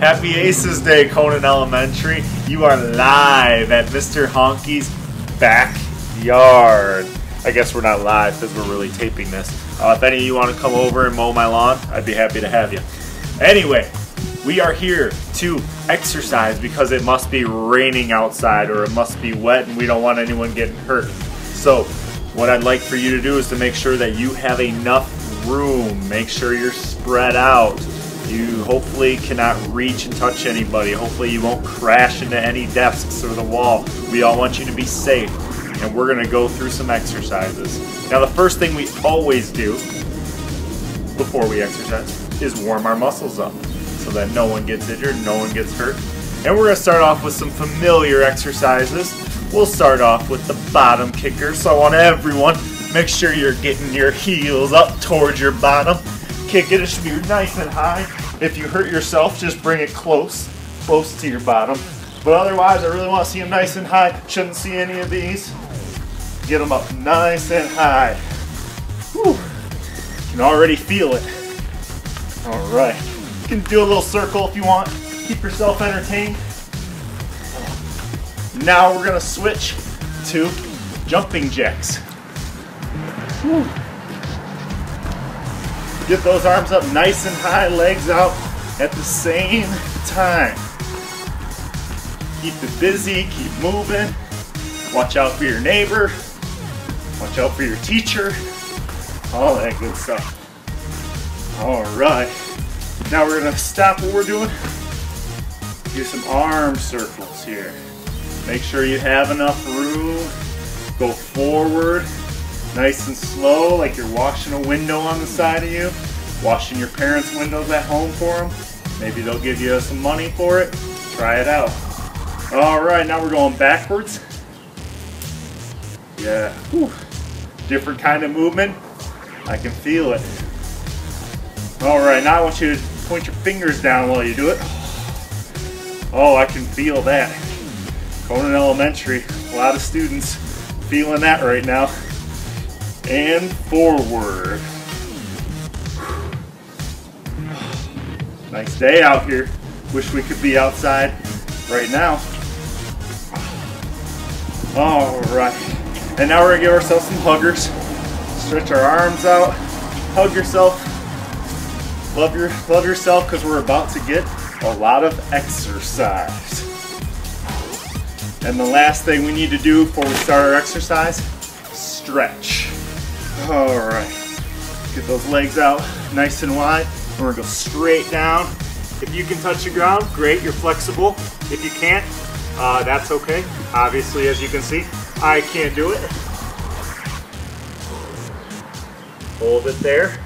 Happy Aces Day, Conan Elementary. You are live at Mr. Hohnke's backyard. I guess we're not live because we're really taping this. If any of you want to come over and mow my lawn, I'd be happy to have you. Anyway, we are here to exercise because it must be raining outside or it must be wet and we don't want anyone getting hurt. So what I'd like for you to do is to make sure that you have enough room. Make sure you're spread out. You hopefully cannot reach and touch anybody. Hopefully you won't crash into any desks or the wall. We all want you to be safe. And we're going to go through some exercises. Now the first thing we always do before we exercise is warm our muscles up so that no one gets injured, no one gets hurt. And we're going to start off with some familiar exercises. We'll start off with the bottom kicker. So I want everyone, make sure you're getting your heels up towards your bottom. Kick it, it should be nice and high. If you hurt yourself, just bring it close to your bottom. But otherwise, I really want to see them nice and high. Shouldn't see any of these. Get them up nice and high. Whew. You can already feel it. All right. You can do a little circle if you want. Keep yourself entertained. Now we're going to switch to jumping jacks. Whew. Get those arms up nice and high, legs out at the same time. Keep it busy, keep moving. Watch out for your neighbor. Watch out for your teacher. All that good stuff. All right. Now we're gonna stop what we're doing. Do some arm circles here. Make sure you have enough room. Go forward. Nice and slow, like you're washing a window on the side of you. Washing your parents' windows at home for them. Maybe they'll give you some money for it. Try it out. All right, now we're going backwards. Yeah, whew. Different kind of movement. I can feel it. All right, now I want you to point your fingers down while you do it. Oh, I can feel that. Conan Elementary, a lot of students feeling that right now. And forward. Nice day out here. Wish we could be outside right now. All right. And now we're gonna give ourselves some huggers. Stretch our arms out. Hug yourself. Love yourself because we're about to get a lot of exercise. And the last thing we need to do before we start our exercise, stretch. All right, get those legs out nice and wide. And we're gonna go straight down. If you can touch the ground, great, you're flexible. If you can't, that's okay. Obviously, as you can see, I can't do it. Hold it there.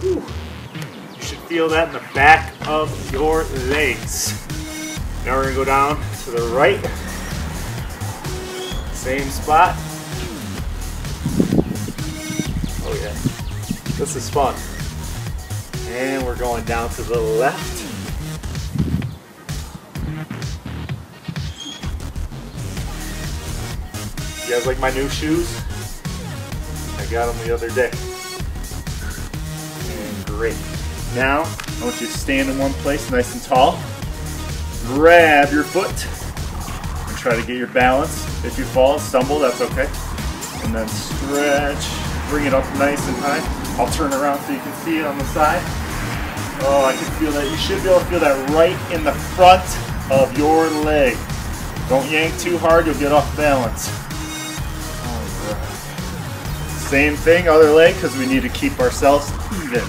Whew. You should feel that in the back of your legs. Now we're gonna go down to the right. Same spot. Oh yeah, this is fun. And we're going down to the left. You guys like my new shoes? I got them the other day. And great. Now, I want you to stand in one place nice and tall. Grab your foot and try to get your balance. If you fall and stumble, that's okay. And then stretch. Bring it up nice and high. I'll turn around so you can see it on the side. Oh, I can feel that. You should be able to feel that right in the front of your leg. Don't yank too hard, you'll get off balance. All right. Same thing, other leg, because we need to keep ourselves even.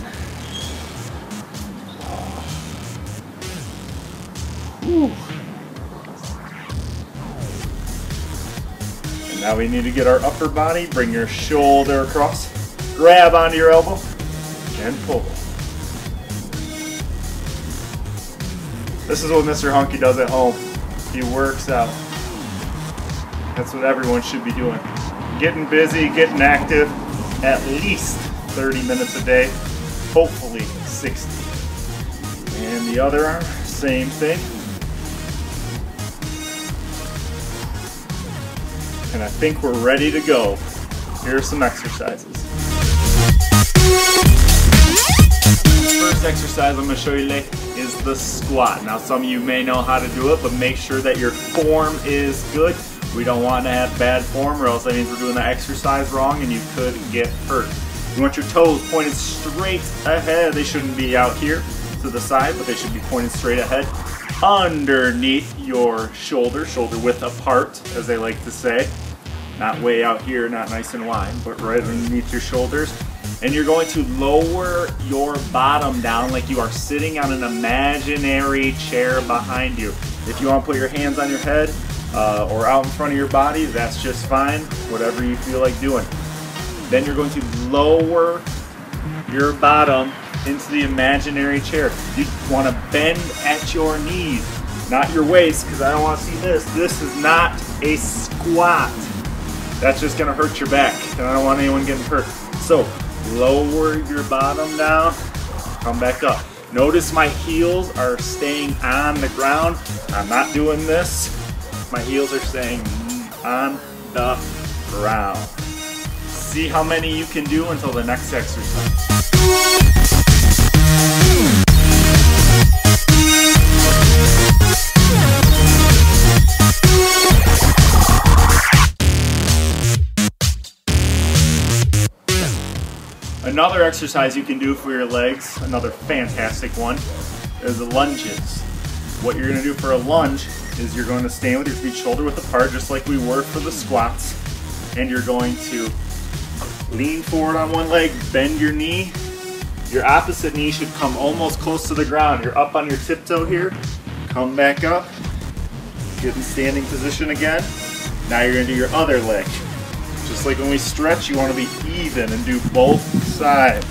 Whew. Now we need to get our upper body, bring your shoulder across, grab onto your elbow, and pull. This is what Mr. Hohnke does at home. He works out. That's what everyone should be doing. Getting busy, getting active, at least 30 minutes a day, hopefully 60. And the other arm, same thing. And I think we're ready to go. Here are some exercises. First next exercise I'm going to show you today is the squat. Now some of you may know how to do it, but make sure that your form is good. We don't want to have bad form, or else that means we're doing the exercise wrong and you could get hurt. You want your toes pointed straight ahead. They shouldn't be out here to the side, but they should be pointed straight ahead. Underneath your shoulder, shoulder width apart, as they like to say. Not way out here, not nice and wide, but right underneath your shoulders. And you're going to lower your bottom down like you are sitting on an imaginary chair behind you. If you want to put your hands on your head or out in front of your body, that's just fine, whatever you feel like doing. Then you're going to lower your bottom into the imaginary chair. You want to bend at your knees, not your waist, because I don't want to see this. This is not a squat. That's just going to hurt your back, and I don't want anyone getting hurt. So, lower your bottom down, come back up. Notice my heels are staying on the ground. I'm not doing this. My heels are staying on the ground. See how many you can do until the next exercise. Another exercise you can do for your legs, another fantastic one, is the lunges. What you're going to do for a lunge is you're going to stand with your feet shoulder width apart, just like we were for the squats, and you're going to lean forward on one leg, bend your knee. Your opposite knee should come almost close to the ground. You're up on your tiptoe here, come back up, get in standing position again. Now you're going to do your other leg. Just like when we stretch, you want to be even and do both sides.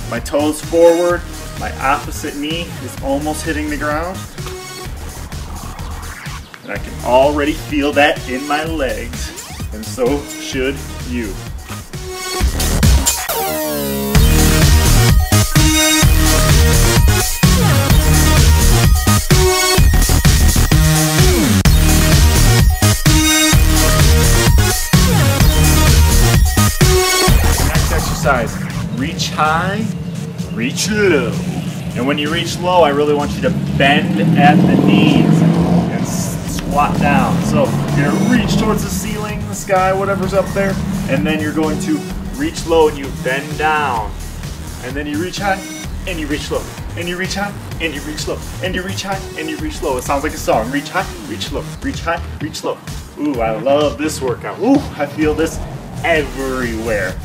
My toes forward, my opposite knee is almost hitting the ground. And I can already feel that in my legs, and so should you. Reach high, reach low. And when you reach low, I really want you to bend at the knees and squat down. So you're gonna reach towards the ceiling, the sky, whatever's up there, and then you're going to reach low and you bend down. And then you reach high and you reach low. And you reach high and you reach low. And you reach high and you reach low. It sounds like a song. Reach high, reach low, reach high, reach low. Ooh, I love this workout. Ooh, I feel this everywhere.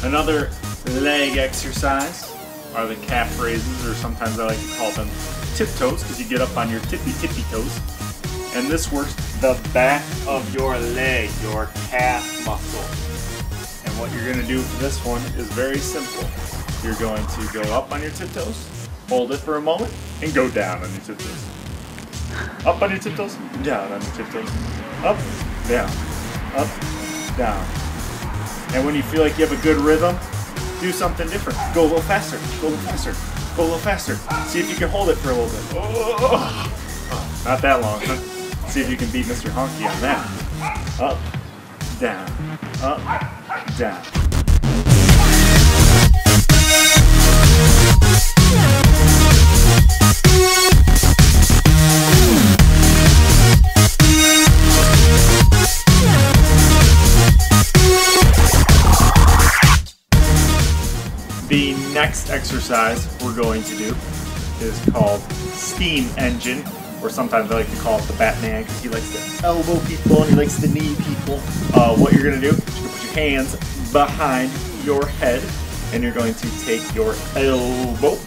Another leg exercise are the calf raises, or sometimes I like to call them tiptoes, because you get up on your tippy toes. And this works the back of your leg, your calf muscle. And what you're going to do for this one is very simple. You're going to go up on your tiptoes, hold it for a moment, and go down on your tiptoes. Up on your tiptoes, down on your tiptoes. Up, down, down. And when you feel like you have a good rhythm, do something different. Go a little faster, go a little faster, go a little faster. See if you can hold it for a little bit. Oh, not that long. See if you can beat Mr. Hohnke on that. Up, down, down. The next exercise we're going to do is called steam engine, or sometimes I like to call it the Batman because he likes to elbow people and he likes to knee people. What you're going to do is you're going to put your hands behind your head and you're going to take your elbow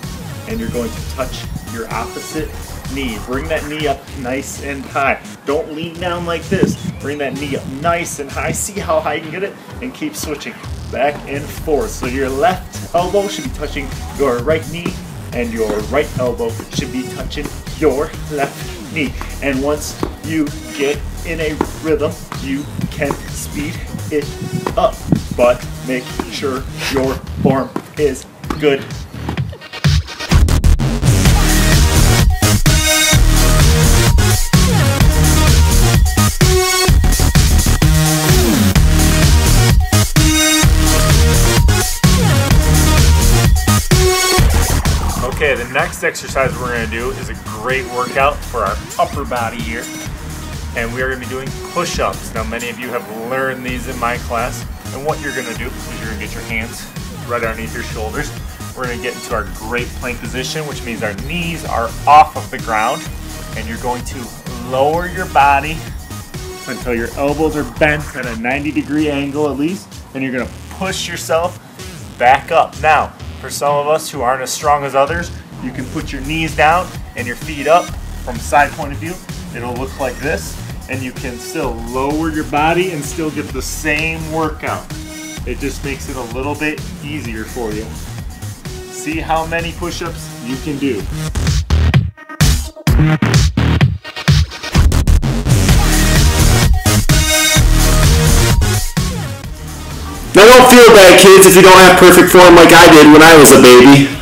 and you're going to touch your opposite knee. Bring that knee up nice and high. Don't lean down like this. Bring that knee up nice and high. See how high you can get it, and keep switching back and forth. So your left elbow should be touching your right knee and your right elbow should be touching your left knee. And once you get in a rhythm, you can speed it up, but make sure your form is good. Okay, the next exercise we're going to do is a great workout for our upper body here. And we are going to be doing push-ups. Now, many of you have learned these in my class. And what you're going to do is you're going to get your hands right underneath your shoulders. We're going to get into our great plank position, which means our knees are off of the ground. And you're going to lower your body until your elbows are bent at a 90-degree angle at least. And you're going to push yourself back up. Now, for some of us who aren't as strong as others, you can put your knees down and your feet up from a side point of view. It'll look like this, and you can still lower your body and still get the same workout. It just makes it a little bit easier for you. See how many push-ups you can do. Now don't feel bad, kids, if you don't have perfect form like I did when I was a baby.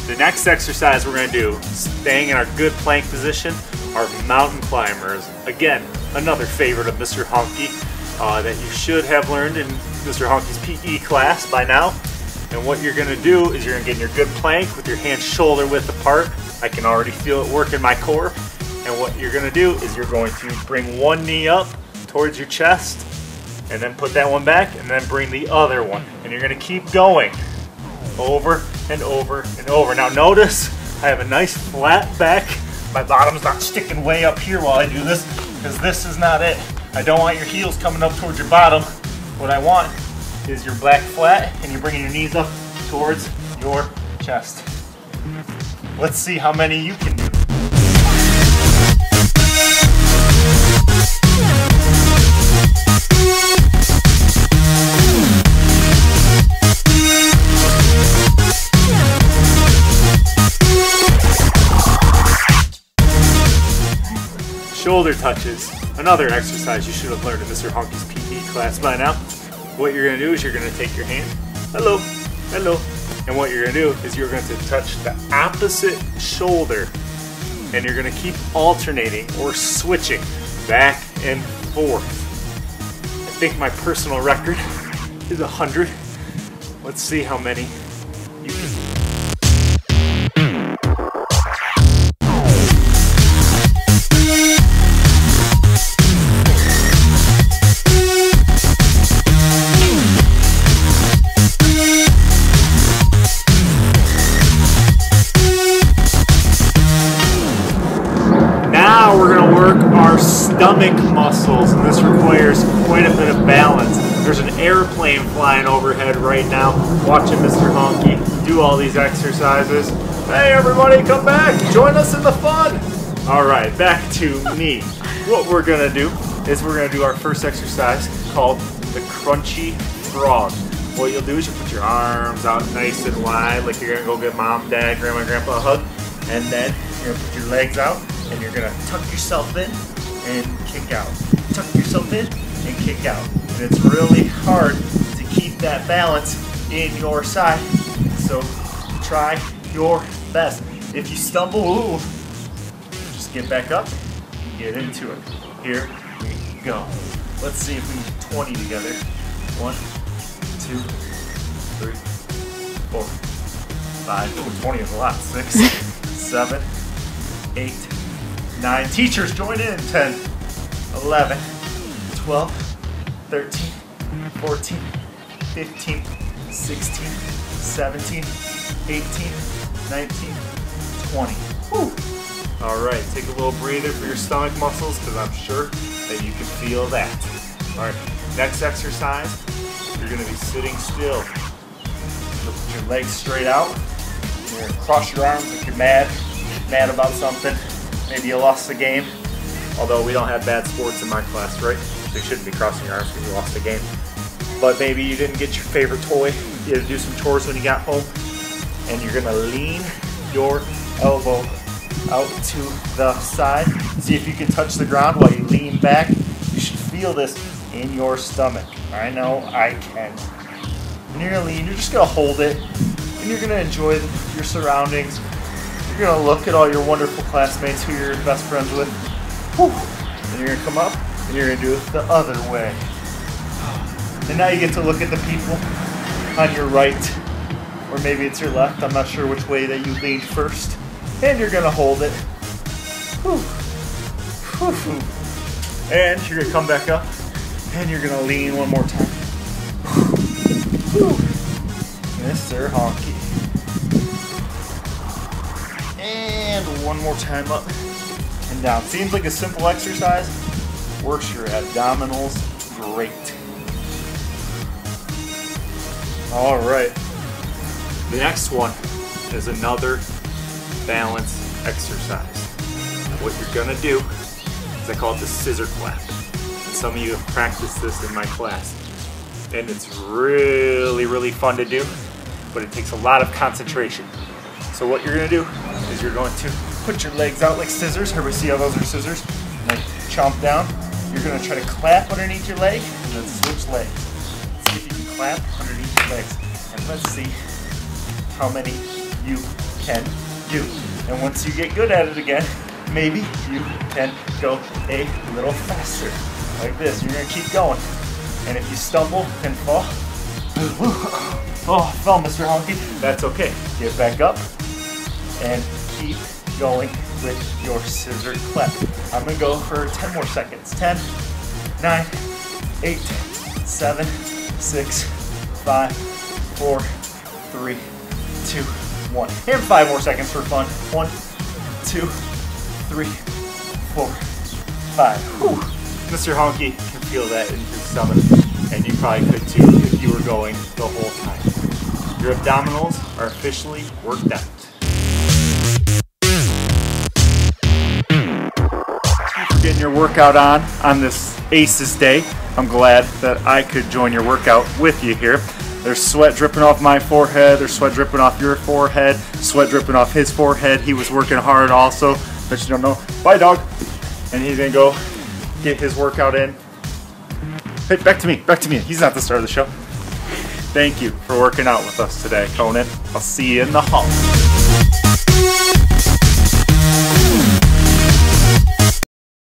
The next exercise we're going to do, staying in our good plank position, are mountain climbers. Again, another favorite of Mr. Hohnke that you should have learned in Mr. Hohnke's PE class by now. And what you're going to do is you're going to get in your good plank with your hands shoulder width apart. I can already feel it work in my core. And what you're going to do is you're going to bring one knee up towards your chest and then put that one back and then bring the other one. And you're going to keep going over and over and over. Now notice I have a nice flat back. My bottom's not sticking way up here while I do this because this is not it. I don't want your heels coming up towards your bottom. What I want is your back flat and you're bringing your knees up towards your chest. Let's see how many you can do. Shoulder touches, another exercise you should have learned in Mr. Hohnke's PE class by now. What you're going to do is you're going to take your hand, hello, hello, and what you're going to do is you're going to touch the opposite shoulder and you're going to keep alternating or switching back and forth. I think my personal record is 100. Let's see how many you can do. Now we're going to work our stomach muscles, and this requires quite a bit of balance. There's an airplane flying overhead right now, watching Mr. Hohnke do all these exercises. Hey everybody, come back, join us in the fun. All right, back to me. What we're going to do is we're going to do our first exercise called the crunchy frog. What you'll do is you put your arms out nice and wide, like you're going to go get mom, dad, grandma, grandpa a hug, and then you're going to put your legs out and you're going to tuck yourself in and kick out. Tuck yourself in and kick out. And it's really hard to keep that balance in your side. So try your best. If you stumble, just get back up and get into it. Here we go. Let's see if we can do 20 together. 1, 2, 3, 4, 5. Oh, 20 is a lot. 6, 7, 8, 9. Teachers, join in. 10, 11, 12, 13, 14, 15, 16, 17, 18, 19, 20. Woo. All right, take a little breather for your stomach muscles because I'm sure that you can feel that. All right, next exercise, you're going to be sitting still. You'll put your legs straight out. You're going to cross your arms like you're mad about something. Maybe you lost the game. Although we don't have bad sports in my class, right? So you shouldn't be crossing your arms because you lost the game. But maybe you didn't get your favorite toy. You had to do some chores when you got home. And you're going to lean your elbow out to the side. See if you can touch the ground while you lean back. You should feel this in your stomach. I know I can. When you're gonna lean, you're just gonna hold it, and you're gonna enjoy your surroundings. You're gonna look at all your wonderful classmates who you're best friends with. Whew. And you're gonna come up, and you're gonna do it the other way. And now you get to look at the people on your right, or maybe it's your left. I'm not sure which way that you leaned first. And you're gonna hold it. Whew. Whew. And you're gonna come back up, and you're gonna lean one more time. Whew. Mr. Hohnke. And one more time up and down. Seems like a simple exercise. Works your abdominals great. All right. The next one is another balance exercise. What you're gonna do is I call it the scissor clap. And some of you have practiced this in my class. And it's really, really fun to do, but it takes a lot of concentration. So what you're gonna do is you're going to put your legs out like scissors. Everybody see how those are scissors? And then chomp down. You're gonna try to clap underneath your leg and then switch legs. See if you can clap underneath your legs. And let's see how many you can do. And once you get good at it again, maybe you can go a little faster. Like this, you're gonna keep going. And if you stumble and fall, oh, fell, Mr. Hohnke, that's okay. Get back up and keep going with your scissor clap. I'm gonna go for 10 more seconds. 10, 9, 8, 7, 6, 5, 4, 3, 2, 1. And 5 more seconds for fun. 1, 2, 3, 4, 5. Whew. Mr. Hohnke can feel that in his stomach, and you probably could too if you were going the whole time. Your abdominals are officially worked out. Thank you for getting your workout on this ACES day. I'm glad that I could join your workout with you here. There's sweat dripping off my forehead, there's sweat dripping off your forehead, sweat dripping off his forehead. He was working hard also, but you don't know. Bye, dog. And he's gonna go get his workout in. Hey, back to me. He's not the star of the show. Thank you for working out with us today, Conan. I'll see you in the hall.